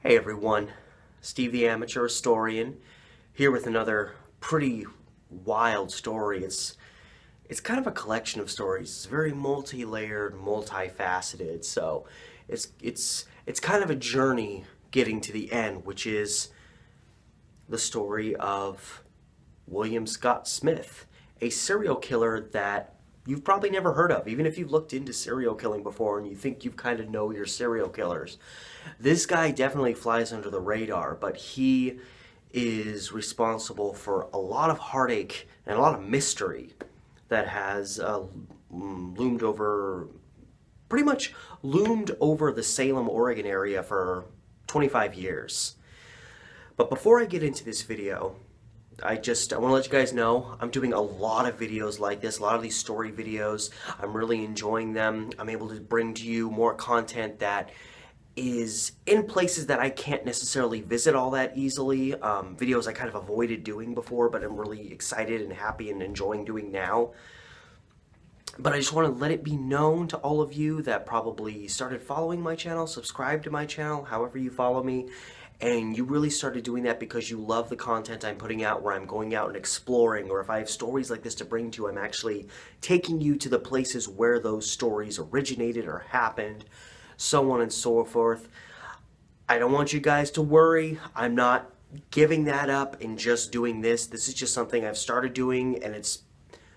Hey everyone, Steve the Amateur Historian here with another pretty wild story. It's kind of a collection of stories. It's very multi-layered, multifaceted. So it's kind of a journey getting to the end, which is the story of William Scott Smith, a serial killer that you've probably never heard of, even if you've looked into serial killing before and you think you kind of know your serial killers. This guy definitely flies under the radar, but he is responsible for a lot of heartache and a lot of mystery that has pretty much loomed over the Salem, Oregon area for 25 years. But before I get into this video, I want to let you guys know I'm doing a lot of videos like this, a lot of these story videos. I'm really enjoying them. I'm able to bring to you more content that is in places that I can't necessarily visit all that easily. Videos I kind of avoided doing before, but I'm really excited and happy and enjoying doing now. But I just want to let it be known to all of you that probably started following my channel, subscribe to my channel, however you follow me, and you really started doing that because you love the content I'm putting out, where I'm going out and exploring, or if I have stories like this to bring to you, I'm actually taking you to the places where those stories originated or happened, so on and so forth. I don't want you guys to worry. I'm not giving that up and just doing this. This is just something I've started doing, and it's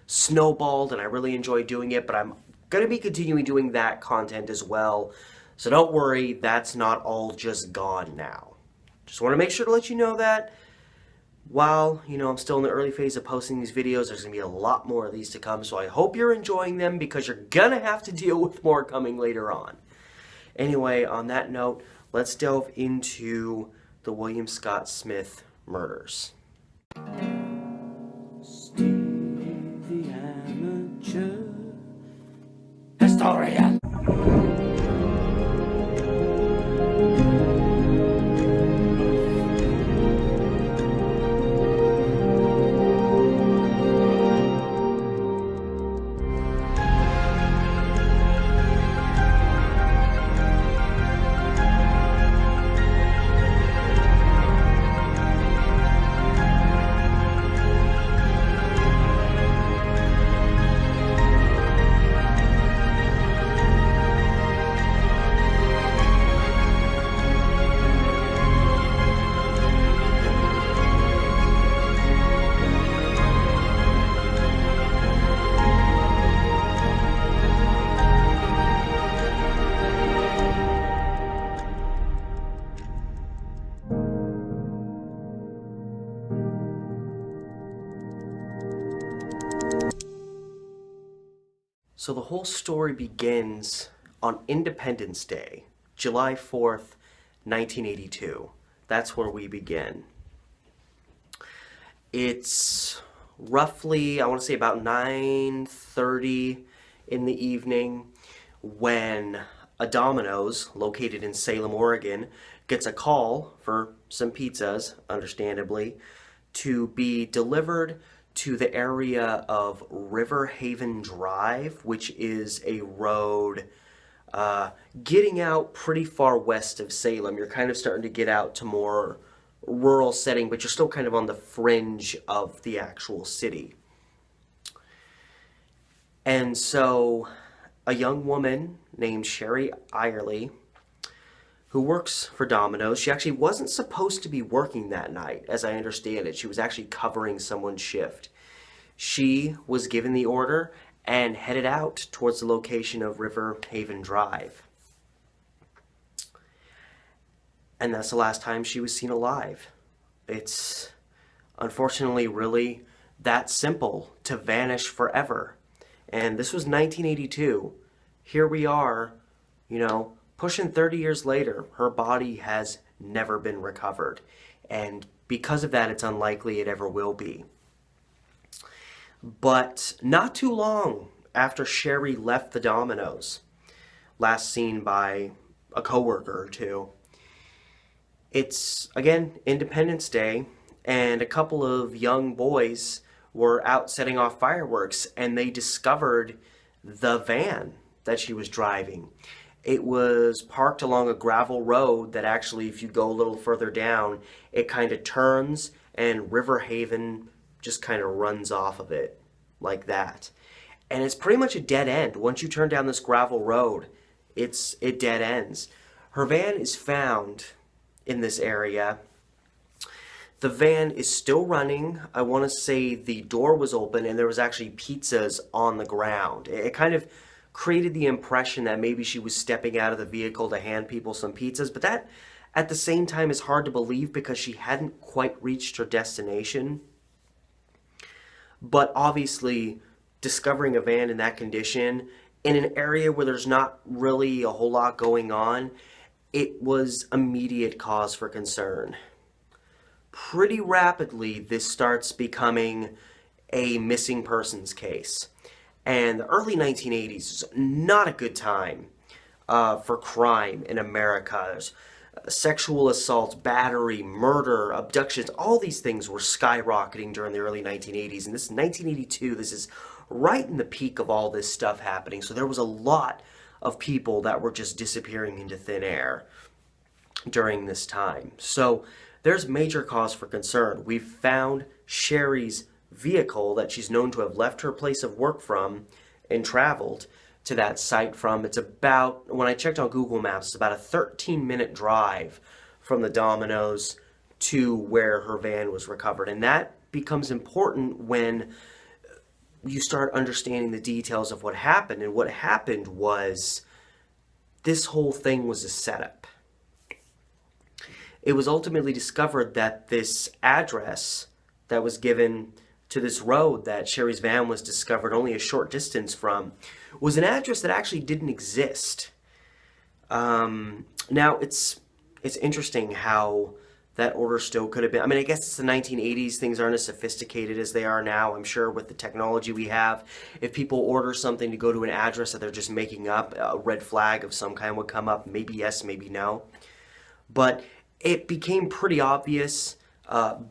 snowballed, and I really enjoy doing it, but I'm going to be continuing doing that content as well. So don't worry, that's not all just gone now. Just want to make sure to let you know that while, I'm still in the early phase of posting these videos, there's going to be a lot more of these to come, so I hope you're enjoying them because you're going to have to deal with more coming later on. Anyway, on that note, let's delve into the William Scott Smith murders. Steve the Amateur Historian. So the whole story begins on Independence Day, July 4th, 1982. That's where we begin. It's roughly, I want to say about 9:30 in the evening when a Domino's, located in Salem, Oregon, gets a call for some pizzas, understandably, to be delivered to the area of River Haven Drive, which is a road getting out pretty far west of Salem. You're kind of starting to get out to more rural setting, but you're still kind of on the fringe of the actual city. And so a young woman named Sherry Irely, who works for Domino's, she actually wasn't supposed to be working that night, as I understand it. She was actually covering someone's shift. She was given the order and headed out towards the location of River Haven Drive. And that's the last time she was seen alive. It's unfortunately really that simple, to vanish forever. And this was 1982. Here we are, pushing 30 years later, her body has never been recovered. And because of that, it's unlikely it ever will be. But not too long after Sherry left the Domino's, last seen by a coworker or two, it's, again, Independence Day, and a couple of young boys were out setting off fireworks, and they discovered the van that she was driving. It was parked along a gravel road that actually, if you go a little further down, it kind of turns and River Haven just kind of runs off of it like that. And it's pretty much a dead end. Once you turn down this gravel road, it dead ends. Her van is found in this area. The van is still running. I want to say the door was open and there was actually pizzas on the ground. It kind of created the impression that maybe she was stepping out of the vehicle to hand people some pizzas, but that at the same time is hard to believe because she hadn't quite reached her destination. But obviously, discovering a van in that condition, in an area where there's not really a whole lot going on, it was immediate cause for concern. Pretty rapidly, this starts becoming a missing persons case. And the early 1980s is not a good time for crime in America. There's sexual assaults, battery, murder, abductions, all these things were skyrocketing during the early 1980s. And this is 1982, this is right in the peak of all this stuff happening. So there was a lot of people that were just disappearing into thin air during this time. So there's major cause for concern. We've found Sherry's vehicle that she's known to have left her place of work from and traveled to that site from. It's about, when I checked on Google Maps, it's about a 13-minute drive from the Domino's to where her van was recovered. And that becomes important when you start understanding the details of what happened. And what happened was this whole thing was a setup. It was ultimately discovered that this address that was given to this road that Sherry's van was discovered only a short distance from was an address that actually didn't exist. Now, it's interesting how that order still could have been. I mean, I guess it's the 1980s. Things aren't as sophisticated as they are now. I'm sure with the technology we have, if people order something to go to an address that they're just making up, a red flag of some kind would come up. Maybe yes, maybe no. But it became pretty obvious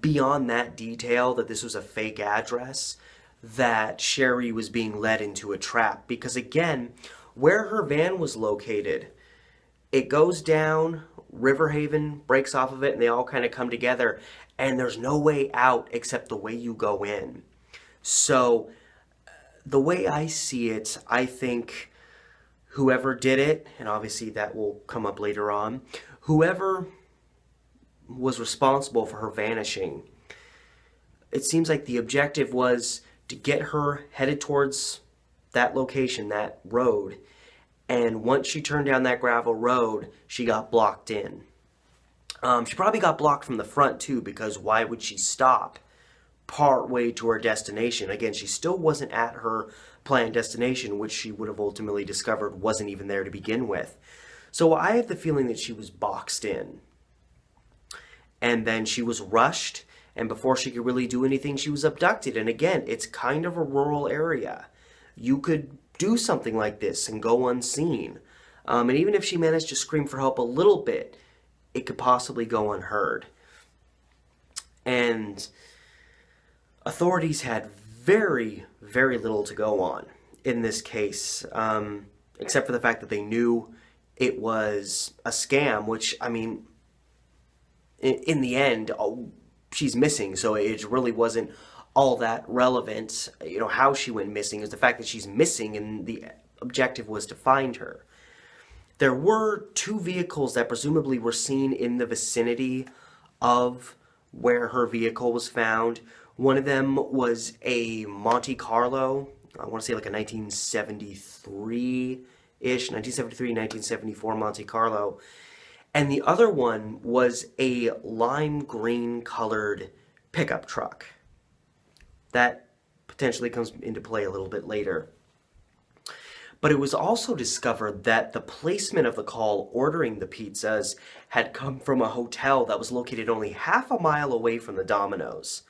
beyond that detail that this was a fake address, that Sherry was being led into a trap. Because again, where her van was located, it goes down, River Haven breaks off of it, and they all kind of come together, and there's no way out except the way you go in. So the way I see it, I think whoever did it, and obviously that will come up later on, whoever was responsible for her vanishing, it seems like the objective was to get her headed towards that location, that road, and once she turned down that gravel road, she got blocked in. She probably got blocked from the front too, because why would she stop part way to her destination? Again, she still wasn't at her planned destination, which she would have ultimately discovered wasn't even there to begin with. So I have the feeling that she was boxed in. And then she was rushed, and before she could really do anything, she was abducted. And again, it's kind of a rural area. You could do something like this and go unseen. And even if she managed to scream for help a little bit, it could possibly go unheard. And authorities had very, very little to go on in this case, except for the fact that they knew it was a scam, which, I mean, in the end, she's missing, so it really wasn't all that relevant, you know, how she went missing. Is the fact that she's missing, and the objective was to find her. There were two vehicles that presumably were seen in the vicinity of where her vehicle was found. One of them was a Monte Carlo, I want to say like a 1973-ish, 1973, 1974 Monte Carlo. And the other one was a lime green colored pickup truck. That potentially comes into play a little bit later. But it was also discovered that the placement of the call ordering the pizzas had come from a hotel that was located only half a mile away from the Domino's.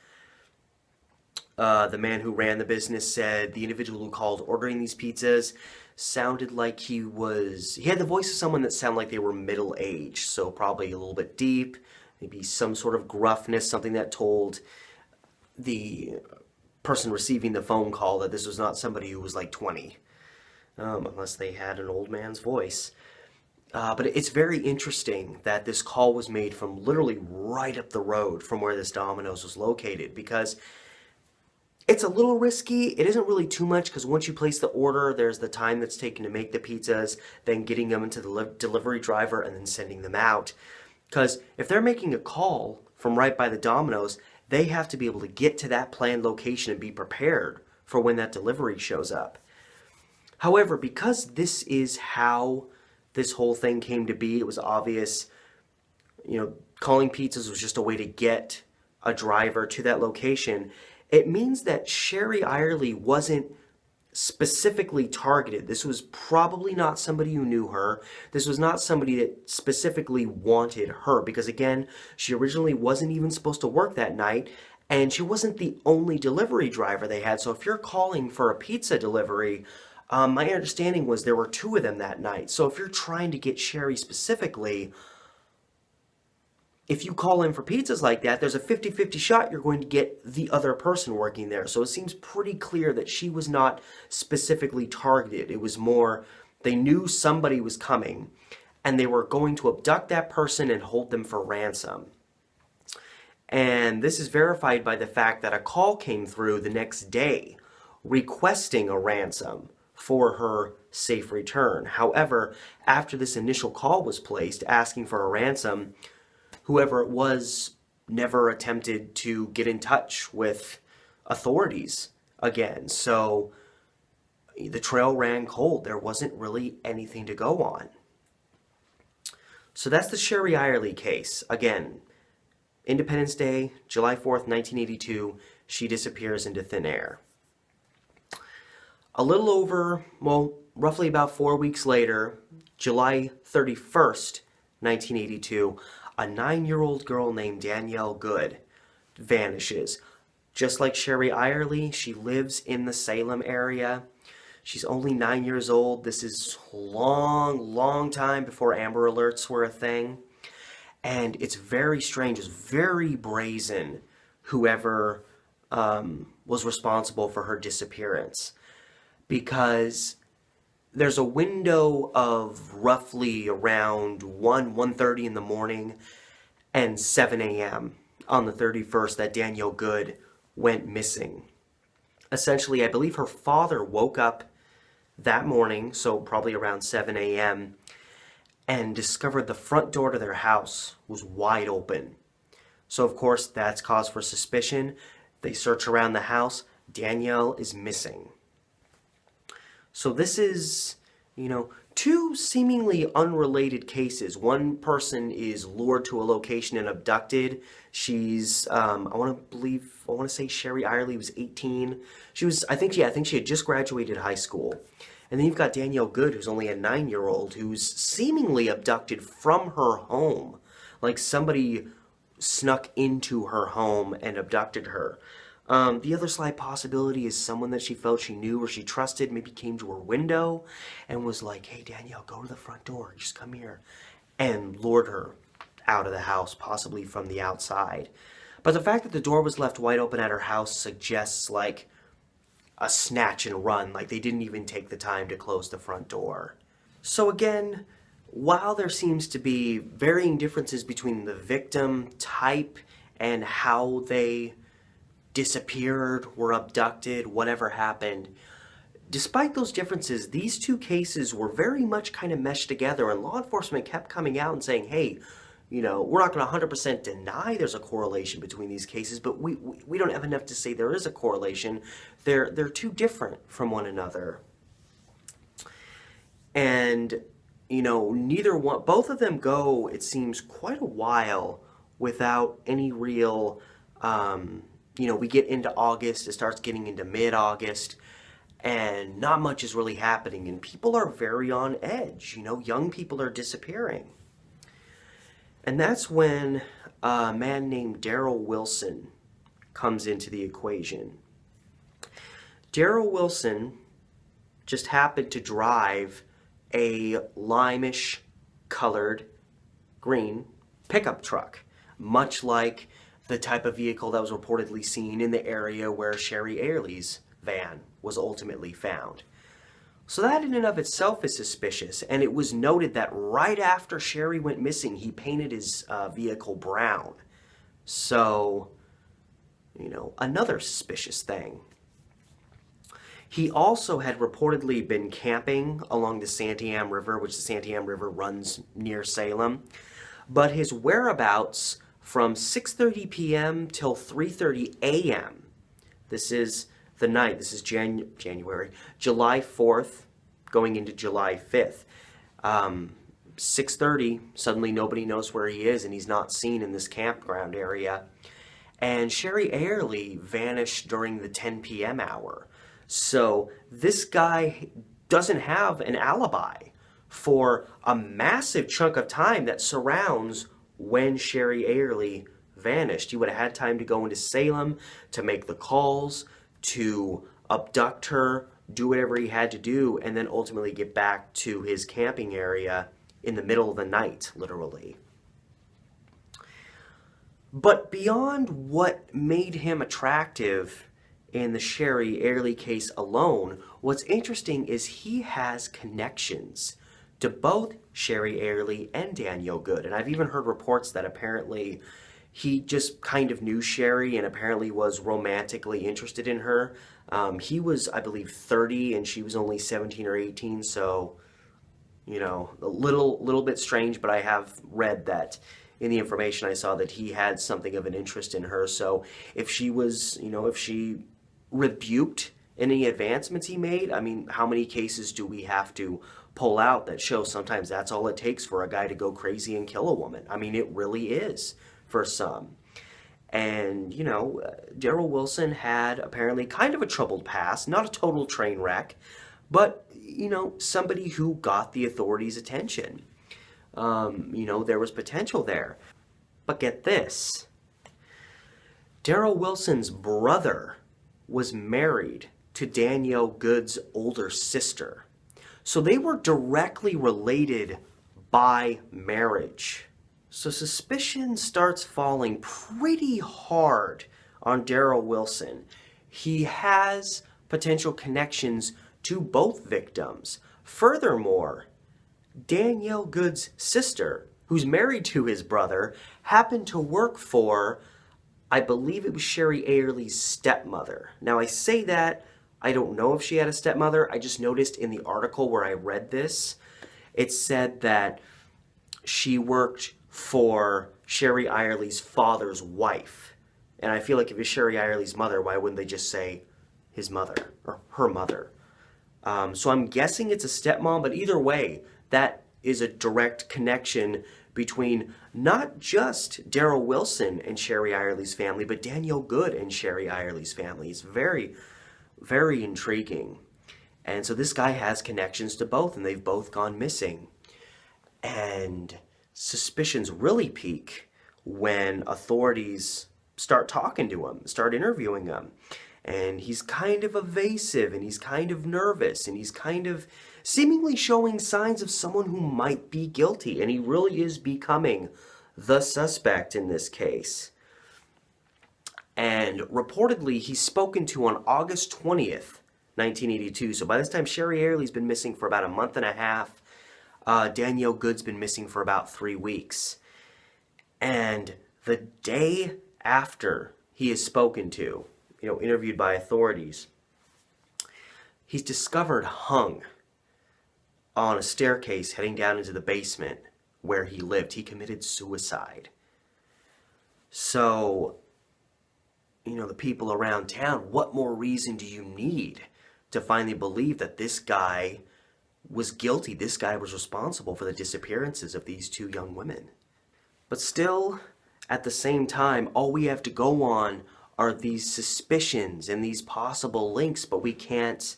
The man who ran the business said the individual who called ordering these pizzas sounded like he had the voice of someone that sounded like they were middle-aged, so probably a little bit deep, maybe some sort of gruffness, something that told the person receiving the phone call that this was not somebody who was like 20, unless they had an old man's voice. But it's very interesting that this call was made from literally right up the road from where this Domino's was located, because it's a little risky. It isn't really too much, because once you place the order, there's the time that's taken to make the pizzas, then getting them into the delivery driver, and then sending them out. Because if they're making a call from right by the Domino's, they have to be able to get to that planned location and be prepared for when that delivery shows up. However, because this is how this whole thing came to be, it was obvious, calling pizzas was just a way to get a driver to that location. It means that Sherry Irely wasn't specifically targeted. This was probably not somebody who knew her. This was not somebody that specifically wanted her, because again, she originally wasn't even supposed to work that night, and she wasn't the only delivery driver they had. So if you're calling for a pizza delivery, my understanding was there were 2 of them that night. So if you're trying to get Sherry specifically, if you call in for pizzas like that, there's a 50-50 shot you're going to get the other person working there. So it seems pretty clear that she was not specifically targeted. It was more, they knew somebody was coming, and they were going to abduct that person and hold them for ransom. And this is verified by the fact that a call came through the next day requesting a ransom for her safe return. However, after this initial call was placed asking for a ransom, whoever it was never attempted to get in touch with authorities again. So the trail ran cold. There wasn't really anything to go on. So that's the Sherry Irely case. Again, Independence Day, July 4th, 1982, she disappears into thin air. A little over, roughly about 4 weeks later, July 31st, 1982, a 9-year-old girl named Danielle Good vanishes. Just like Sherry Irely, she lives in the Salem area. She's only 9 years old. This is long time before Amber Alerts were a thing. And it's very strange, it's very brazen, whoever was responsible for her disappearance. Because there's a window of roughly around 1:30 in the morning and 7 a.m. on the 31st that Danielle Good went missing. Essentially, I believe her father woke up that morning, so probably around 7 a.m., and discovered the front door to their house was wide open. So of course, that's cause for suspicion. They search around the house. Danielle is missing. So this is, 2 seemingly unrelated cases. One person is lured to a location and abducted. She's, I want to say Sherry Irely was 18. I think she had just graduated high school. And then you've got Danielle Good, who's only a 9-year-old, who's seemingly abducted from her home. Like somebody snuck into her home and abducted her. The other slight possibility is someone that she felt she knew or she trusted maybe came to her window and was like, hey Danielle, go to the front door, just come here, and lured her out of the house, possibly from the outside. But the fact that the door was left wide open at her house suggests like a snatch and run, like they didn't even take the time to close the front door. So again, while there seems to be varying differences between the victim type and how they disappeared, were abducted, whatever happened, despite those differences, these 2 cases were very much kind of meshed together, and law enforcement kept coming out and saying, hey, we're not going to 100% deny there's a correlation between these cases, but we don't have enough to say there is a correlation. They're 2 different from one another. And, both of them go, it seems, quite a while without any real, we get into August, it starts getting into mid-August, and not much is really happening, and people are very on edge. Young people are disappearing. And that's when a man named Darrell Wilson comes into the equation. Darrell Wilson just happened to drive a limeish colored green pickup truck, much like the type of vehicle that was reportedly seen in the area where Sherry Irely's van was ultimately found. So that in and of itself is suspicious, and it was noted that right after Sherry went missing, he painted his vehicle brown. So, another suspicious thing. He also had reportedly been camping along the Santiam River, which the Santiam River runs near Salem, but his whereabouts from 6:30 p.m. till 3:30 a.m. This is the night. This is January, July 4th, going into July 5th. 6:30, suddenly nobody knows where he is, and he's not seen in this campground area. And Sherry Airley vanished during the 10 p.m. hour. So this guy doesn't have an alibi for a massive chunk of time that surrounds when Sherry Airley vanished. He would have had time to go into Salem, to make the calls, to abduct her, do whatever he had to do, and then ultimately get back to his camping area in the middle of the night, literally. But beyond what made him attractive in the Sherry Airley case alone, what's interesting is he has connections to both Sherry Airley and Danielle Good. And I've even heard reports that apparently he just kind of knew Sherry and apparently was romantically interested in her. He was, I believe, 30 and she was only 17 or 18, so, a little bit strange, but I have read that in the information I saw that he had something of an interest in her. So if she was, if she rebuked any advancements he made, I mean, how many cases do we have to pull out that show sometimes that's all it takes for a guy to go crazy and kill a woman? I mean, it really is for some. And, Darrell Wilson had apparently kind of a troubled past, not a total train wreck, but, somebody who got the authorities' attention. There was potential there. But get this. Darrell Wilson's brother was married to Danielle Good's older sister. So they were directly related by marriage. So suspicion starts falling pretty hard on Darrell Wilson. He has potential connections to both victims. Furthermore, Danielle Good's sister, who's married to his brother, happened to work for, I believe it was Sherry Airley's stepmother. Now I say that, I don't know if she had a stepmother. I just noticed in the article where I read this, it said that she worked for Sherry Airley's father's wife. And I feel like if it's Sherry Airley's mother, why wouldn't they just say his mother or her mother? So I'm guessing it's a stepmom, but either way, that is a direct connection between not just Darrell Wilson and Sherry Airley's family, but Danielle Good and Sherry Airley's family. It's very, very intriguing. And so this guy has connections to both, and they've both gone missing. And suspicions really peak when authorities start talking to him, start interviewing him. And he's kind of evasive, and he's kind of nervous, and he's kind of seemingly showing signs of someone who might be guilty. And he really is becoming the suspect in this case. And reportedly, he's spoken to on August 20th, 1982. So by this time, Sherry Airley's been missing for about a month and a half. Danielle Good's been missing for about 3 weeks. And the day after he is spoken to, interviewed by authorities, he's discovered hung on a staircase heading down into the basement where he lived. He committed suicide. So, the people around town, what more reason do you need to finally believe that this guy was guilty? This guy was responsible for the disappearances of these 2 young women. But still, at the same time, all we have to go on are these suspicions and these possible links, but we can't.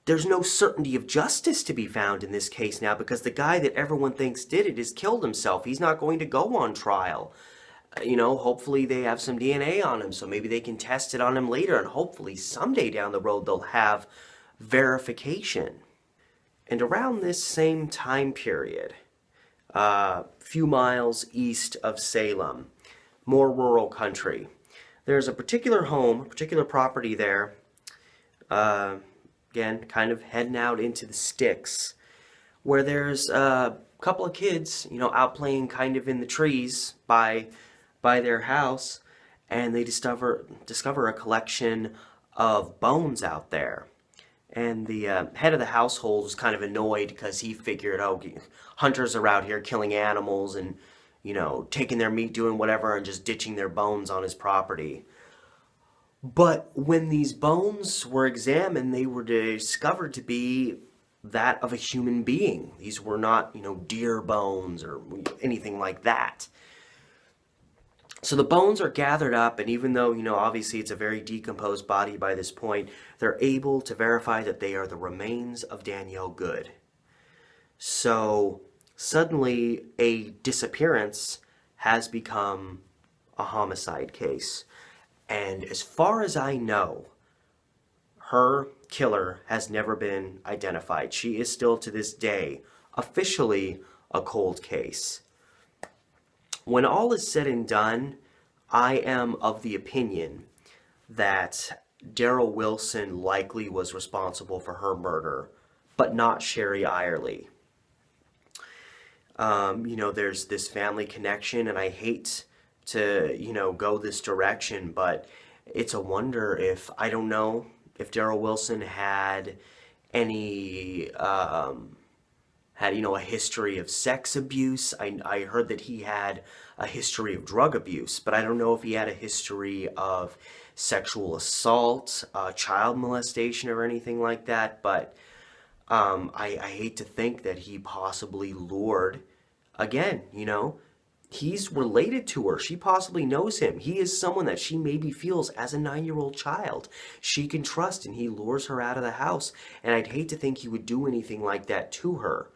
There's no certainty of justice to be found in this case now, because the guy that everyone thinks did it has killed himself. He's not going to go on trial. Hopefully they have some DNA on him, so maybe they can test it on him later, and hopefully someday down the road they'll have verification. And around this same time period, a few miles east of Salem, more rural country, there's a particular home, a particular property there. again, kind of heading out into the sticks, where there's a couple of kids, out playing kind of in the trees by their house, and they discover a collection of bones out there. And the head of the household was kind of annoyed because he figured, oh, hunters are out here killing animals and, taking their meat, doing whatever, and just ditching their bones on his property. But when these bones were examined, they were discovered to be that of a human being. These were not, deer bones or anything like that. So the bones are gathered up, and even though, obviously it's a very decomposed body by this point, they're able to verify that they are the remains of Danielle Good. So suddenly a disappearance has become a homicide case. And as far as I know, her killer has never been identified. She is still to this day officially a cold case. When all is said and done, I am of the opinion that Darrell Wilson likely was responsible for her murder, but not Sherry Irely. There's this family connection, and I hate to, go this direction, but it's a wonder if, I don't know, if Darrell Wilson had any, a history of sex abuse. I heard that he had a history of drug abuse, but I don't know if he had a history of sexual assault, child molestation, or anything like that. But I hate to think that he possibly lured, again, he's related to her. She possibly knows him. He is someone that she maybe feels as a 9-year-old child she can trust, and he lures her out of the house. And I'd hate to think he would do anything like that to her.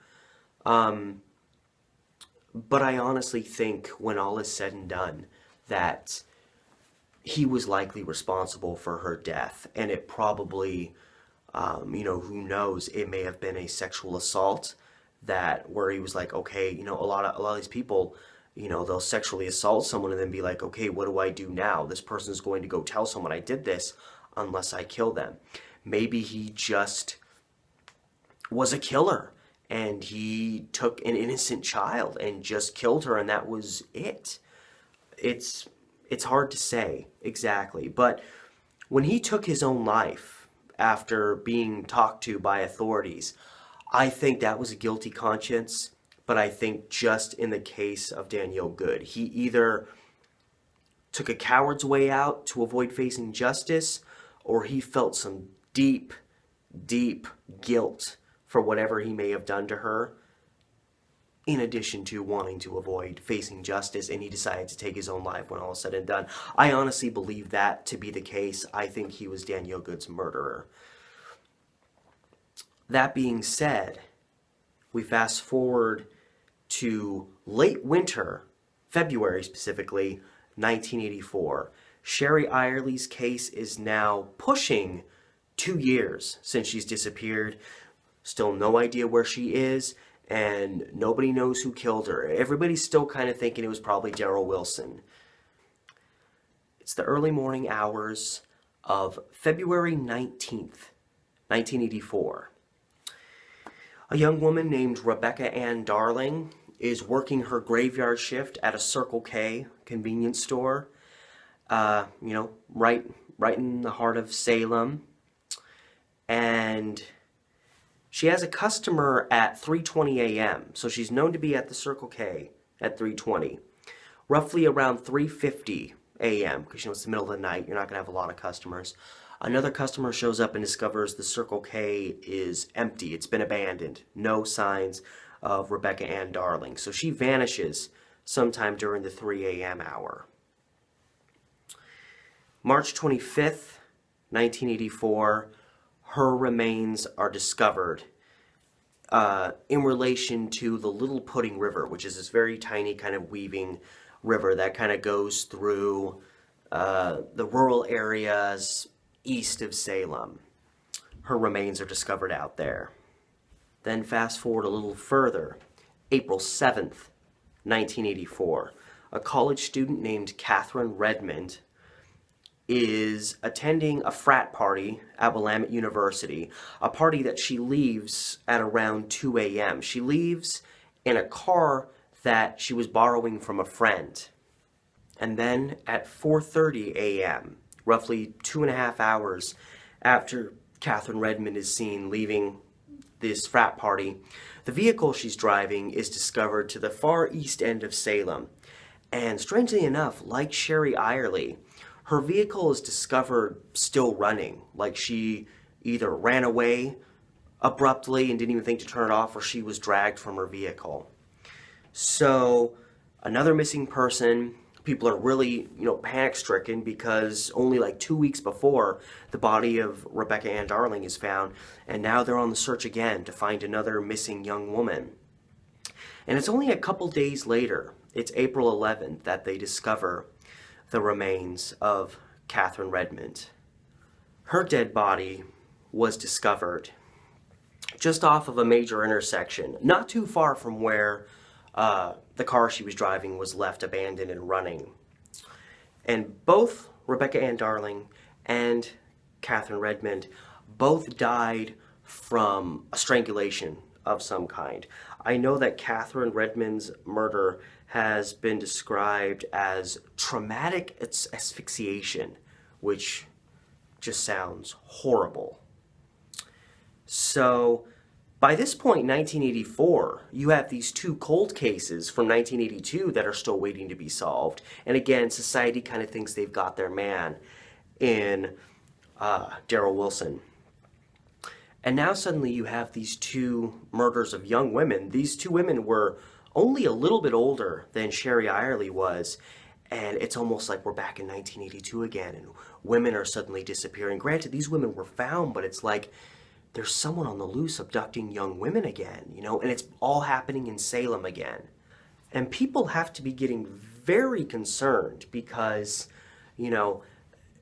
But I honestly think, when all is said and done, that he was likely responsible for her death. And it probably, who knows, it may have been a sexual assault where he was like, okay, a lot of these people, they'll sexually assault someone and then be like, okay, what do I do now? This person's going to go tell someone I did this unless I kill them. Maybe he just was a killer, and he took an innocent child and just killed her, and that was it. It's hard to say exactly, but when he took his own life after being talked to by authorities, I think that was a guilty conscience. But I think just in the case of Danielle Good, he either took a coward's way out to avoid facing justice, or he felt some deep, deep guilt for whatever he may have done to her, in addition to wanting to avoid facing justice, and he decided to take his own life when all is said and done. I honestly believe that to be the case. I think he was Danielle Good's murderer. That being said, we fast forward to late winter, February specifically, 1984. Sherry Irely's case is now pushing 2 years since she's disappeared. Still no idea where she is, and nobody knows who killed her. Everybody's still kind of thinking it was probably Darrell Wilson. It's the early morning hours of February 19th, 1984. A young woman named Rebecca Ann Darling is working her graveyard shift at a Circle K convenience store, right in the heart of Salem. And she has a customer at 3:20 a.m., so she's known to be at the Circle K at 3:20. Roughly around 3:50 a.m., because it's the middle of the night, you're not going to have a lot of customers. Another customer shows up and discovers the Circle K is empty. It's been abandoned. No signs of Rebecca Ann Darling. So she vanishes sometime during the 3 a.m. hour. March 25th, 1984, her remains are discovered in relation to the Little Pudding River, which is this very tiny kind of weaving river that kind of goes through the rural areas east of Salem. Her remains are discovered out there. Then fast forward a little further, April 7th, 1984. A college student named Catherine Redmond is attending a frat party at Willamette University, a party that she leaves at around 2 a.m. She leaves in a car that she was borrowing from a friend. And then at 4:30 a.m., roughly 2.5 hours after Catherine Redmond is seen leaving this frat party, the vehicle she's driving is discovered to the far east end of Salem. And strangely enough, like Sherry Irely, her vehicle is discovered still running, like she either ran away abruptly and didn't even think to turn it off, or she was dragged from her vehicle. So, another missing person. People are really, panic-stricken because only like 2 weeks before, the body of Rebecca Ann Darling is found, and now they're on the search again to find another missing young woman. And it's only a couple days later, it's April 11th, that they discover the remains of Catherine Redmond. Her dead body was discovered just off of a major intersection, not too far from where the car she was driving was left abandoned and running. And both Rebecca Ann Darling and Catherine Redmond both died from a strangulation of some kind. I know that Catherine Redmond's murder has been described as traumatic asphyxiation, which just sounds horrible. So, by this point, 1984, you have these two cold cases from 1982 that are still waiting to be solved. And again, society kind of thinks they've got their man in Darrell Wilson. And now suddenly you have these two murders of young women. These two women were only a little bit older than Sherry Irely was. And it's almost like we're back in 1982 again, and women are suddenly disappearing. Granted, these women were found, but it's like there's someone on the loose abducting young women again, and it's all happening in Salem again. And people have to be getting very concerned because,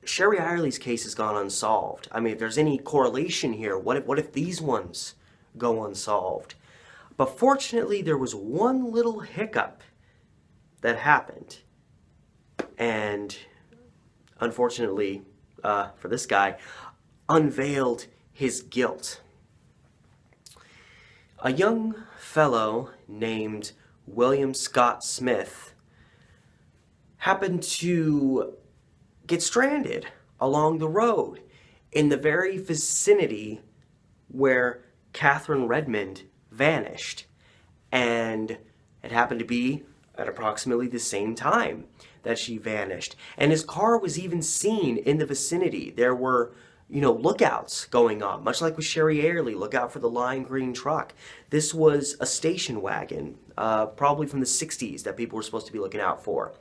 Sherry Irely's case has gone unsolved. I mean, if there's any correlation here, what if these ones go unsolved? But fortunately, there was one little hiccup that happened. And unfortunately, for this guy, unveiled his guilt. A young fellow named William Scott Smith happened to get stranded along the road in the very vicinity where Catherine Redmond vanished. And it happened to be at approximately the same time that she vanished. And his car was even seen in the vicinity. There were lookouts going on, much like with Sherry Irely, look out for the lime green truck. This was a station wagon, probably from the 60s, that people were supposed to be looking out for.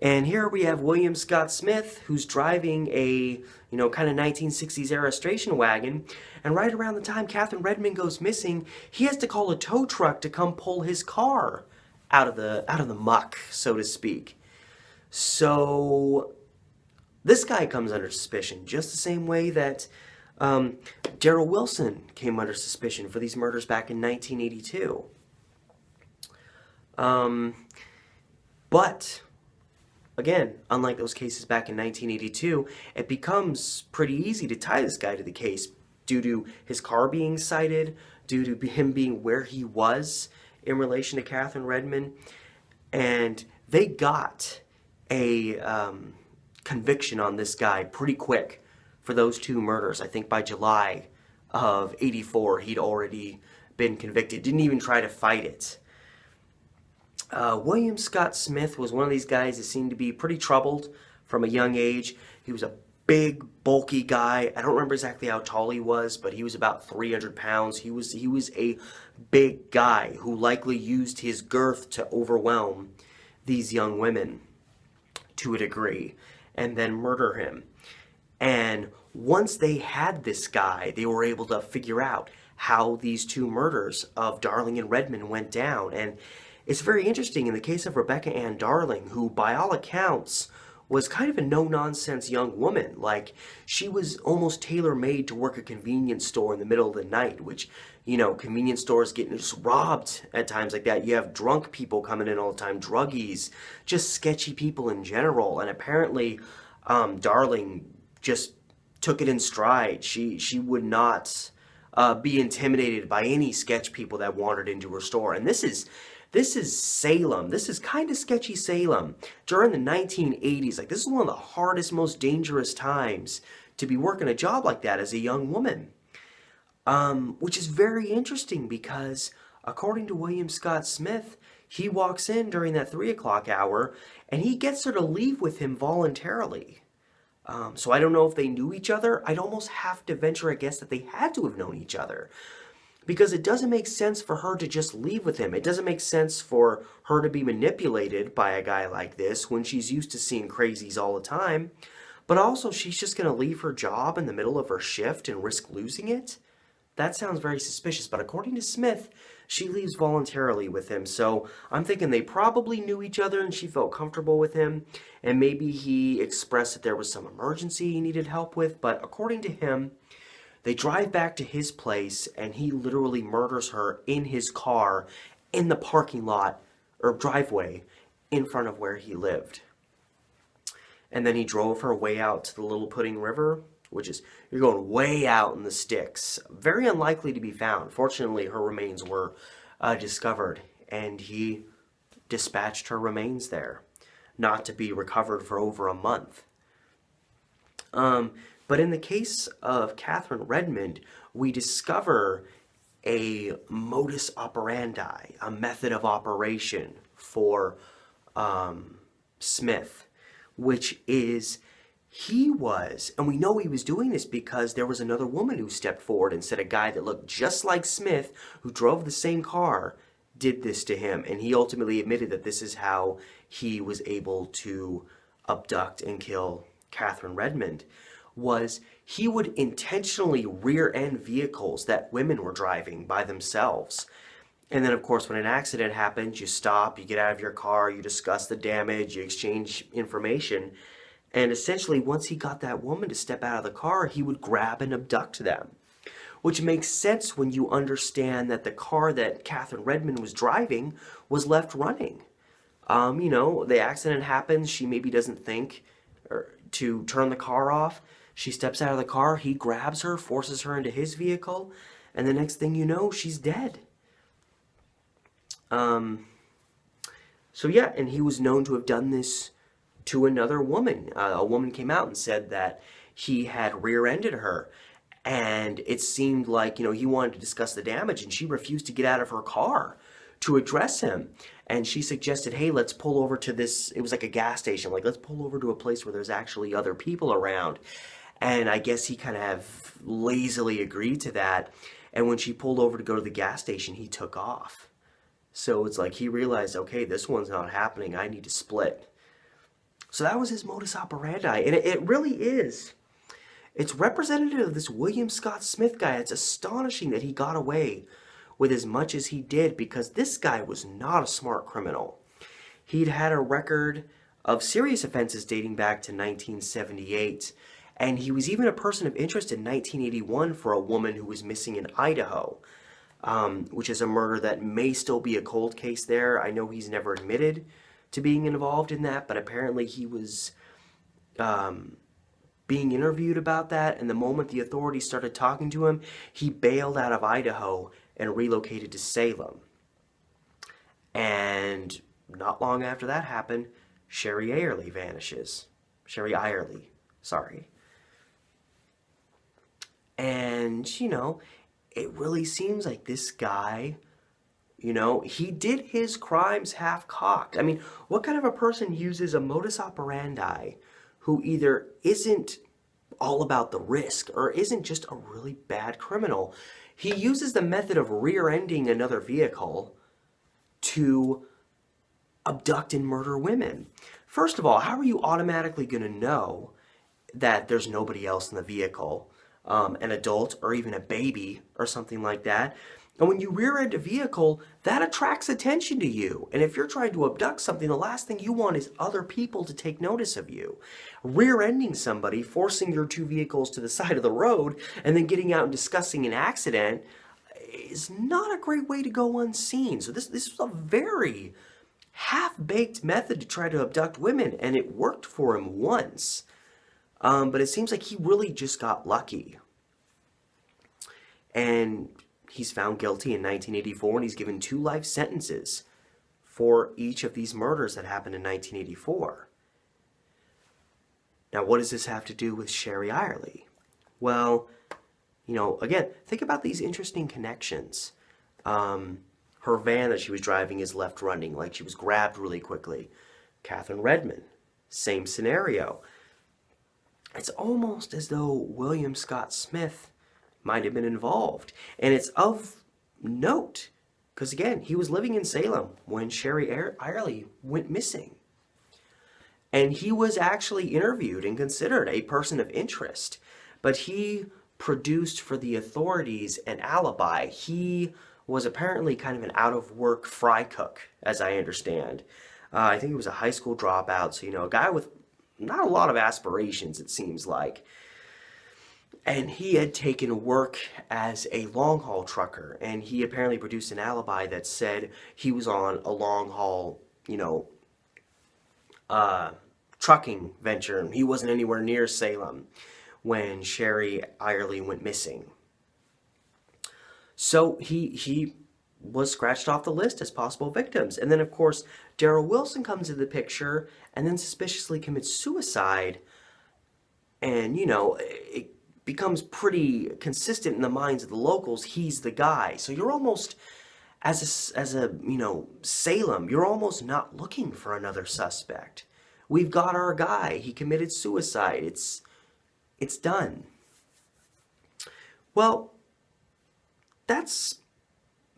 And here we have William Scott Smith, who's driving a, kind of 1960s era station wagon, and right around the time Catherine Redmond goes missing, he has to call a tow truck to come pull his car out of the muck, so to speak. So this guy comes under suspicion, just the same way that Darrell Wilson came under suspicion for these murders back in 1982. But, again, unlike those cases back in 1982, it becomes pretty easy to tie this guy to the case due to his car being cited, due to him being where he was in relation to Catherine Redmond. And they got a conviction on this guy pretty quick for those two murders. I think by July of '84 he'd already been convicted, didn't even try to fight it. William Scott Smith was one of these guys that seemed to be pretty troubled from a young age. He was a big, bulky guy. I don't remember exactly how tall he was, but he was about 300 pounds. He was a big guy who likely used his girth to overwhelm these young women to a degree and then murder him. And once they had this guy, they were able to figure out how these two murders of Darling and Redmond went down. And it's very interesting in the case of Rebecca Ann Darling, who by all accounts was kind of a no-nonsense young woman. Like, she was almost tailor-made to work a convenience store in the middle of the night, which, convenience stores getting just robbed at times like that. You have drunk people coming in all the time, druggies, just sketchy people in general. And apparently, Darling just took it in stride. She would not be intimidated by any sketch people that wandered into her store. And this is Salem. This is kind of sketchy Salem during the 1980s. Like, this is one of the hardest, most dangerous times to be working a job like that as a young woman. Which is very interesting because, according to William Scott Smith, he walks in during that 3 o'clock hour and he gets her to leave with him voluntarily. So I don't know if they knew each other. I'd almost have to venture a guess that they had to have known each other. Because it doesn't make sense for her to just leave with him. It doesn't make sense for her to be manipulated by a guy like this when she's used to seeing crazies all the time. But also, she's just going to leave her job in the middle of her shift and risk losing it? That sounds very suspicious, but according to Smith, she leaves voluntarily with him. So I'm thinking they probably knew each other and she felt comfortable with him. And maybe he expressed that there was some emergency he needed help with. But according to him, they drive back to his place and he literally murders her in his car in the parking lot or driveway in front of where he lived. And then he drove her way out to the Little Pudding River, which is, you're going way out in the sticks. Very unlikely to be found. Fortunately, her remains were discovered, and he dispatched her remains there, not to be recovered for over a month. But in the case of Catherine Redmond, we discover a modus operandi, a method of operation for Smith, which is he was, and we know he was doing this because there was another woman who stepped forward and said a guy that looked just like Smith, who drove the same car, did this to him. And he ultimately admitted that this is how he was able to abduct and kill Catherine Redmond, was he would intentionally rear-end vehicles that women were driving by themselves. And then, of course, when an accident happens, you stop, you get out of your car, you discuss the damage, you exchange information. And essentially, once he got that woman to step out of the car, he would grab and abduct them. Which makes sense when you understand that the car that Catherine Redmond was driving was left running. You know, the accident happens, she maybe doesn't think to turn the car off. She steps out of the car, he grabs her, forces her into his vehicle, and the next thing you know, she's dead. So yeah, and he was known to have done this to another woman. A woman came out and said that he had rear-ended her, and it seemed like, you know, he wanted to discuss the damage, and she refused to get out of her car to address him. And she suggested, hey, let's pull over to this, it was like a gas station, like, let's pull over to a place where there's actually other people around. And I guess he kind of lazily agreed to that. And when she pulled over to go to the gas station, he took off. So it's like he realized, okay, this one's not happening, I need to split. So that was his modus operandi, and it really is. It's representative of this William Scott Smith guy. It's astonishing that he got away with as much as he did, because this guy was not a smart criminal. He'd had a record of serious offenses dating back to 1978, and he was even a person of interest in 1981 for a woman who was missing in Idaho, which is a murder that may still be a cold case there. I know he's never admitted to being involved in that, but apparently he was being interviewed about that, and the moment the authorities started talking to him, he bailed out of Idaho and relocated to Salem. And not long after that happened, Sherry Ayerly vanishes. Sherry Ayerly, sorry. And, you know, it really seems like this guy, you know, he did his crimes half-cocked. I mean, what kind of a person uses a modus operandi who either isn't all about the risk or isn't just a really bad criminal? He uses the method of rear-ending another vehicle to abduct and murder women. First of all, how are you automatically going to know that there's nobody else in the vehicle, an adult or even a baby or something like that? And when you rear-end a vehicle, that attracts attention to you. And if you're trying to abduct something, the last thing you want is other people to take notice of you. Rear-ending somebody, forcing your two vehicles to the side of the road, and then getting out and discussing an accident is not a great way to go unseen. So this was a very half-baked method to try to abduct women, and it worked for him once. But it seems like he really just got lucky. And he's found guilty in 1984, and he's given 2 life sentences for each of these murders that happened in 1984. Now, what does this have to do with Sherry Irely? Well, again, think about these interesting connections. Her van that she was driving is left running, like she was grabbed really quickly. Catherine Redmond, same scenario. It's almost as though William Scott Smith might have been involved. And it's of note, because again, he was living in Salem when Sherry Irely went missing. And he was actually interviewed and considered a person of interest. But he produced for the authorities an alibi. He was apparently kind of an out-of-work fry cook, as I understand. I think he was a high school dropout, so, a guy with not a lot of aspirations, it seems like. And he had taken work as a long-haul trucker, and he apparently produced an alibi that said he was on a long-haul, trucking venture, and he wasn't anywhere near Salem when Sherry Irely went missing. So he was scratched off the list as possible victims. And then, of course, Darrell Wilson comes into the picture and then suspiciously commits suicide. And, it becomes pretty consistent in the minds of the locals. He's the guy. So you're almost, as a Salem, you're almost not looking for another suspect. We've got our guy. He committed suicide. It's done. Well, that's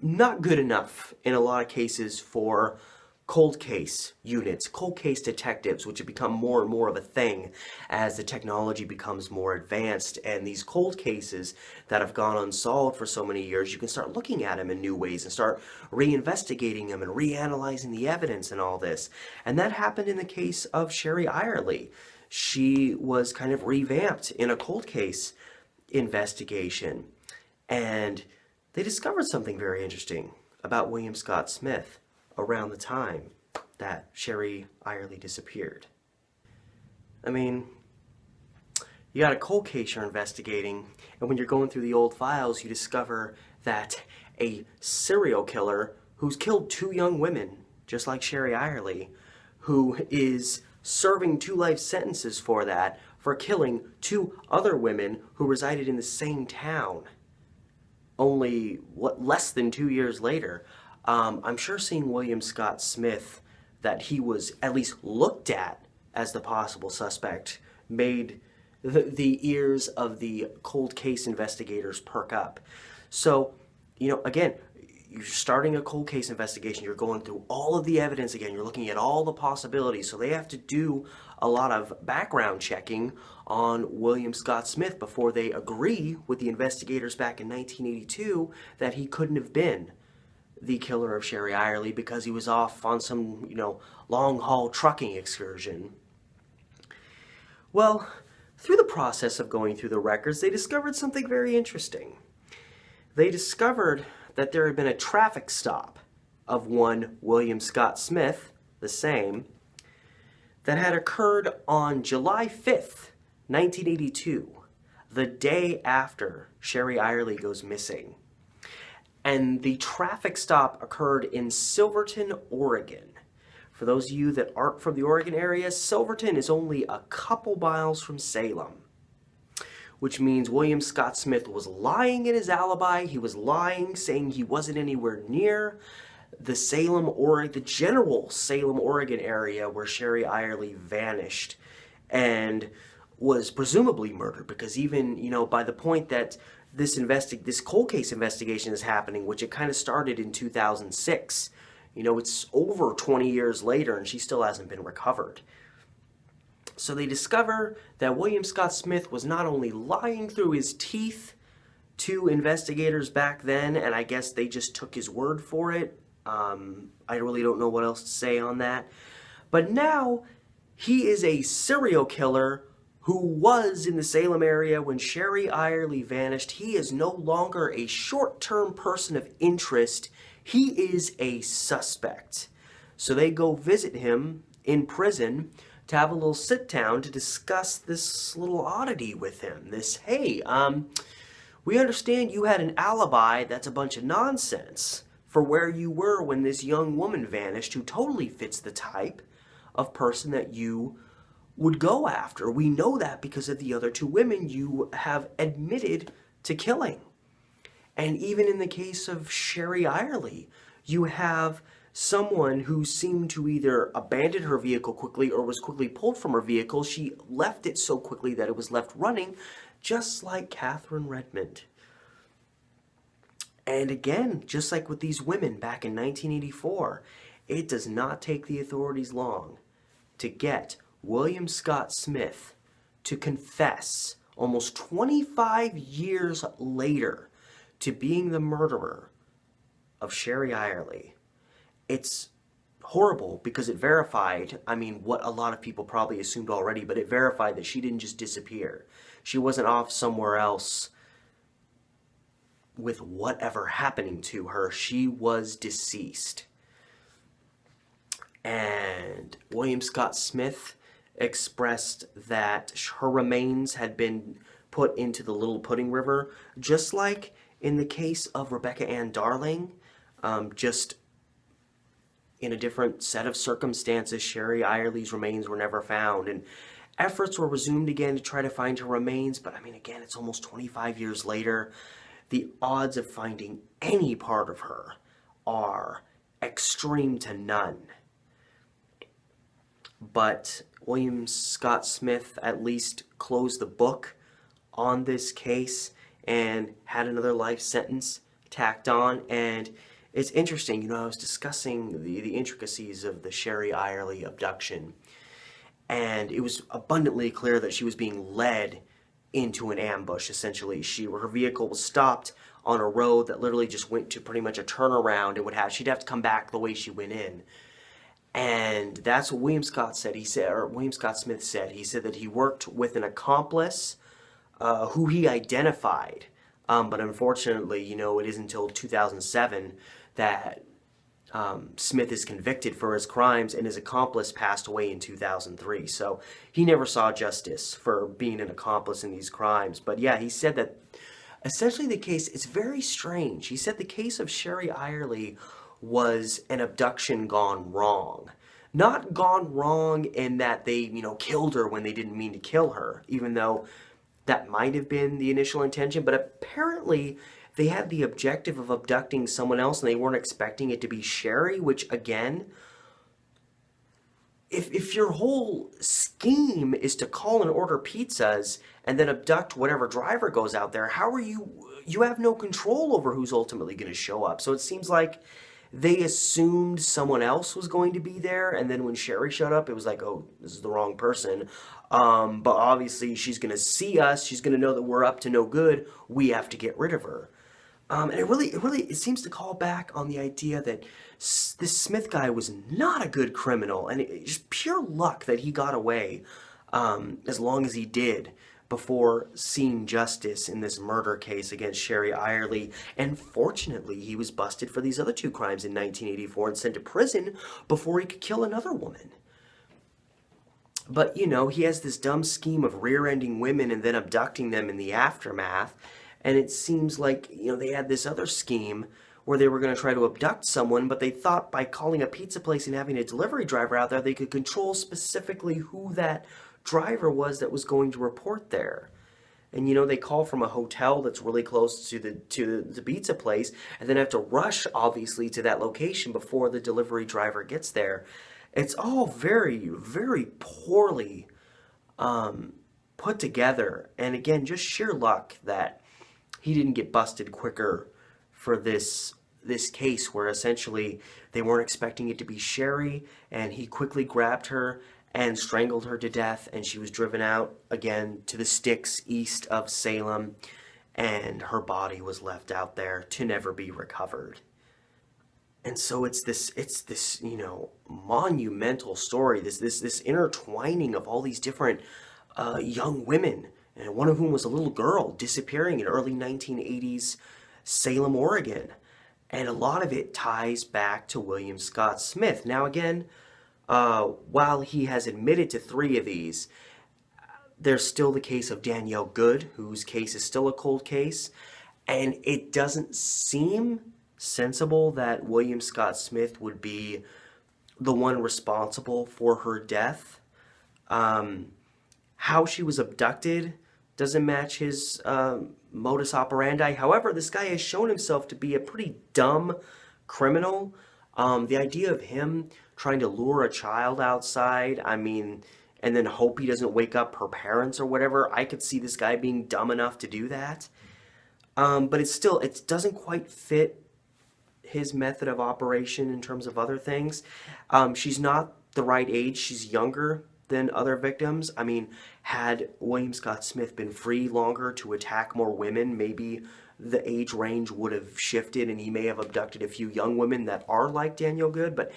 not good enough in a lot of cases for cold case units, cold case detectives, which have become more and more of a thing as the technology becomes more advanced. And these cold cases that have gone unsolved for so many years, you can start looking at them in new ways and start reinvestigating them and reanalyzing the evidence and all this. And that happened in the case of Sherry Irely. She was kind of revamped in a cold case investigation. And they discovered something very interesting about William Scott Smith around the time that Sherry Irely disappeared. I mean, you got a cold case you're investigating, and when you're going through the old files, you discover that a serial killer who's killed 2 young women, just like Sherry Irely, who is serving 2 life sentences for that, for killing 2 other women who resided in the same town. Only, less than 2 years later. I'm sure seeing William Scott Smith, that he was at least looked at as the possible suspect, made the ears of the cold case investigators perk up. So, again, you're starting a cold case investigation, you're going through all of the evidence again, you're looking at all the possibilities, so they have to do a lot of background checking on William Scott Smith before they agree with the investigators back in 1982 that he couldn't have been the killer of Sherry Irely because he was off on some, long-haul trucking excursion. Well, through the process of going through the records, they discovered something very interesting. They discovered that there had been a traffic stop of one William Scott Smith, the same, that had occurred on July 5th, 1982, the day after Sherry Irely goes missing. And the traffic stop occurred in Silverton, Oregon. For those of you that aren't from the Oregon area, Silverton is only a couple miles from Salem, which means William Scott Smith was lying in his alibi. He was lying, saying he wasn't anywhere near the general Salem, Oregon area where Sherry Irely vanished and was presumably murdered, because even, by the point that this cold case investigation is happening, which it kind of started in 2006, it's over 20 years later and she still hasn't been recovered. So they discover that William Scott Smith was not only lying through his teeth to investigators back then, and I guess they just took his word for it. I really don't know what else to say on that. But now he is a serial killer who was in the Salem area when Sherry Irely vanished. He is no longer a short-term person of interest. He is a suspect. So they go visit him in prison to have a little sit down to discuss this little oddity with him. Hey, we understand you had an alibi that's a bunch of nonsense for where you were when this young woman vanished who totally fits the type of person that you would go after. We know that because of the other two women you have admitted to killing. And even in the case of Sherry Irely, you have someone who seemed to either abandon her vehicle quickly or was quickly pulled from her vehicle. She left it so quickly that it was left running, just like Catherine Redmond. And again, just like with these women back in 1984, it does not take the authorities long to get William Scott Smith to confess almost 25 years later to being the murderer of Sherry Irely. It's horrible because it verified, what a lot of people probably assumed already, but it verified that she didn't just disappear. She wasn't off somewhere else with whatever happening to her. She was deceased. And William Scott Smith expressed that her remains had been put into the Little Pudding River, just like in the case of Rebecca Ann Darling, just in a different set of circumstances. Sherry Irely's remains were never found, and efforts were resumed again to try to find her remains, but again, it's almost 25 years later. The odds of finding any part of her are extreme to none. But William Scott Smith at least closed the book on this case and had another life sentence tacked on. And it's interesting, I was discussing the intricacies of the Sherry Irely abduction, and it was abundantly clear that she was being led into an ambush, essentially. Her vehicle was stopped on a road that literally just went to pretty much a turnaround. She'd have to come back the way she went in. And that's what William Scott said. William Scott Smith said. He said that he worked with an accomplice who he identified. But unfortunately, it isn't until 2007 that Smith is convicted for his crimes, and his accomplice passed away in 2003. So he never saw justice for being an accomplice in these crimes. But yeah, he said that essentially the case is very strange. He said the case of Sherry Irely was an abduction gone wrong. Not gone wrong in that they, killed her when they didn't mean to kill her, even though that might have been the initial intention, but apparently they had the objective of abducting someone else and they weren't expecting it to be Sherry, which again, if your whole scheme is to call and order pizzas and then abduct whatever driver goes out there, how are you have no control over who's ultimately going to show up. So it seems like they assumed someone else was going to be there, and then when Sherry showed up, it was like, oh, this is the wrong person. But obviously she's going to see us, she's going to know that we're up to no good, we have to get rid of her. And it seems to call back on the idea that this Smith guy was not a good criminal, and it's just pure luck that he got away as long as he did before seeing justice in this murder case against Sherry Irely. And fortunately, he was busted for these other two crimes in 1984 and sent to prison before he could kill another woman. But, he has this dumb scheme of rear-ending women and then abducting them in the aftermath. And it seems like, they had this other scheme where they were going to try to abduct someone, but they thought by calling a pizza place and having a delivery driver out there, they could control specifically who that driver was that was going to report there. And they call from a hotel that's really close to the pizza place, and then have to rush obviously to that location before the delivery driver gets there. It's all very, very poorly put together, and again, just sheer luck that he didn't get busted quicker for this case, where essentially they weren't expecting it to be Sherry, and he quickly grabbed her and strangled her to death, and she was driven out again to the sticks east of Salem, and her body was left out there to never be recovered. And so it's this monumental story, this intertwining of all these different young women, and one of whom was a little girl disappearing in early 1980s Salem, Oregon. And a lot of it ties back to William Scott Smith. Now again, while he has admitted to 3 of these, there's still the case of Danielle Good, whose case is still a cold case, and it doesn't seem sensible that William Scott Smith would be the one responsible for her death. How she was abducted doesn't match his modus operandi. However, this guy has shown himself to be a pretty dumb criminal. The idea of him trying to lure a child outside, I mean, and then hope he doesn't wake up her parents or whatever, I could see this guy being dumb enough to do that. But it doesn't quite fit his method of operation in terms of other things. She's not the right age. She's younger than other victims. I mean, had William Scott Smith been free longer to attack more women, maybe the age range would have shifted and he may have abducted a few young women that are like Danielle Good. But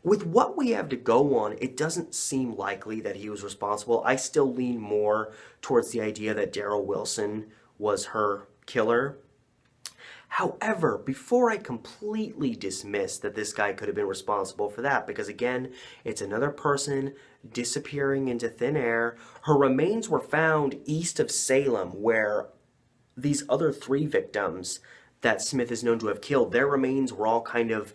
with what we have to go on, it doesn't seem likely that he was responsible. I still lean more towards the idea that Darrell Wilson was her killer. However, before I completely dismiss that this guy could have been responsible for that, because again, it's another person disappearing into thin air. Her remains were found east of Salem, where these other 3 victims that Smith is known to have killed, their remains were all kind of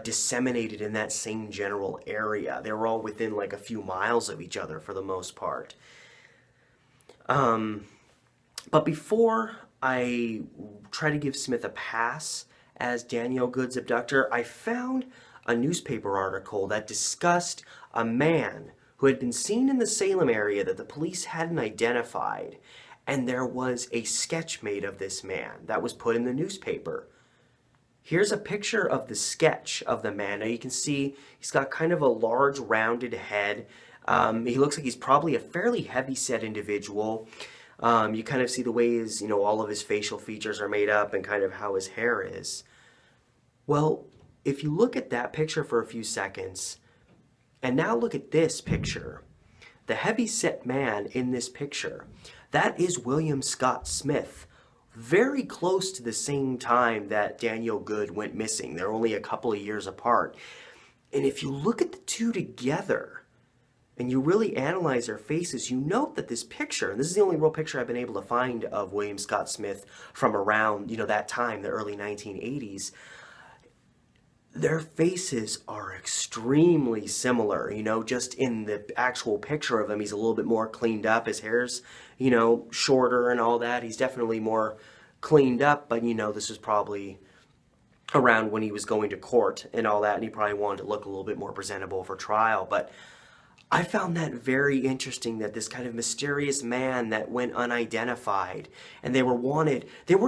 disseminated in that same general area. They were all within like a few miles of each other for the most part. But before I try to give Smith a pass as Danielle Good's abductor, I found a newspaper article that discussed a man who had been seen in the Salem area that the police hadn't identified, and there was a sketch made of this man that was put in the newspaper. Here's a picture of the sketch of the man. Now you can see he's got kind of a large rounded head. He looks like he's probably a fairly heavy-set individual. You kind of see the way his, all of his facial features are made up and kind of how his hair is. Well, if you look at that picture for a few seconds, and now look at this picture, the heavy-set man in this picture, that is William Scott Smith, very close to the same time that Danielle Good went missing. They're only a couple of years apart. And if you look at the two together, and you really analyze their faces, you note that this picture, and this is the only real picture I've been able to find of William Scott Smith from around, that time, the early 1980s, their faces are extremely similar, just in the actual picture of him. He's a little bit more cleaned up. His hair's, shorter and all that. He's definitely more cleaned up, but, this is probably around when he was going to court and all that, and he probably wanted to look a little bit more presentable for trial. But I found that very interesting, that this kind of mysterious man that went unidentified, and they weren't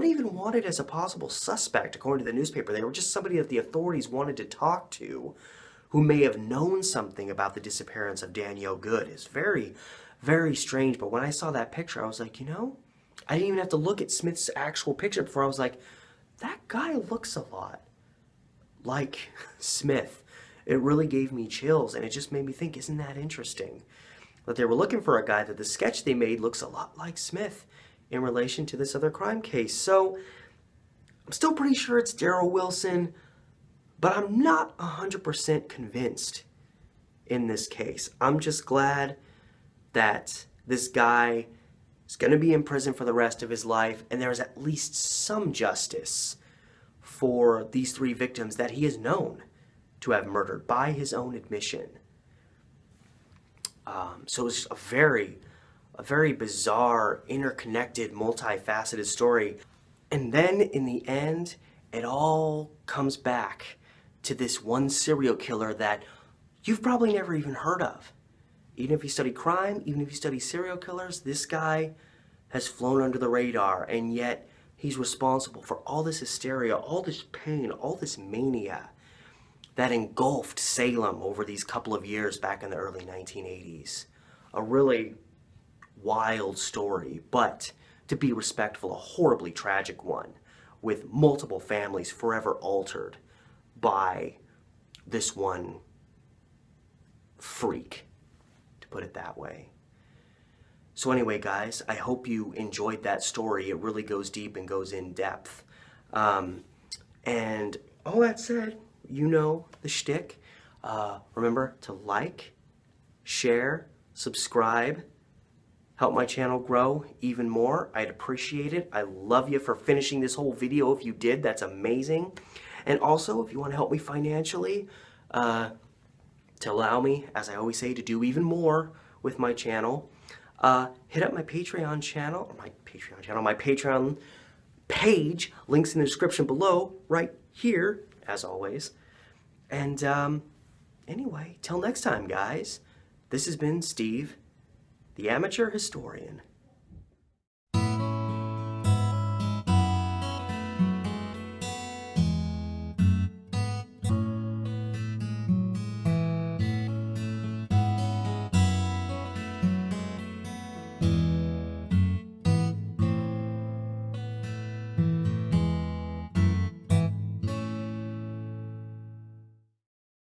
even wanted as a possible suspect according to the newspaper. They were just somebody that the authorities wanted to talk to who may have known something about the disappearance of Danielle Good. It's very, very strange. But when I saw that picture, I was like, I didn't even have to look at Smith's actual picture before I was like, that guy looks a lot like Smith. It really gave me chills, and it just made me think, isn't that interesting? That they were looking for a guy that the sketch they made looks a lot like Smith in relation to this other crime case. So I'm still pretty sure it's Darrell Wilson, but I'm not 100% convinced in this case. I'm just glad that this guy is going to be in prison for the rest of his life, and there's at least some justice for these 3 victims that he is known to have murdered by his own admission. So it's a very bizarre, interconnected, multifaceted story. And then in the end, it all comes back to this one serial killer that you've probably never even heard of. Even if you study crime, even if you study serial killers, this guy has flown under the radar, and yet he's responsible for all this hysteria, all this pain, all this mania that engulfed Salem over these couple of years back in the early 1980s. A really wild story, but to be respectful, a horribly tragic one, with multiple families forever altered by this one freak, to put it that way. So anyway, guys, I hope you enjoyed that story. It really goes deep and goes in depth. And all that said, the shtick. Remember to like, share, subscribe, help my channel grow even more. I'd appreciate it. I love you for finishing this whole video. If you did, that's amazing. And also, if you want to help me financially, to allow me, as I always say, to do even more with my channel, hit up my Patreon channel, my Patreon page, links in the description below, right here, as always. And anyway, till next time, guys, this has been Steve, the Amateur Historian.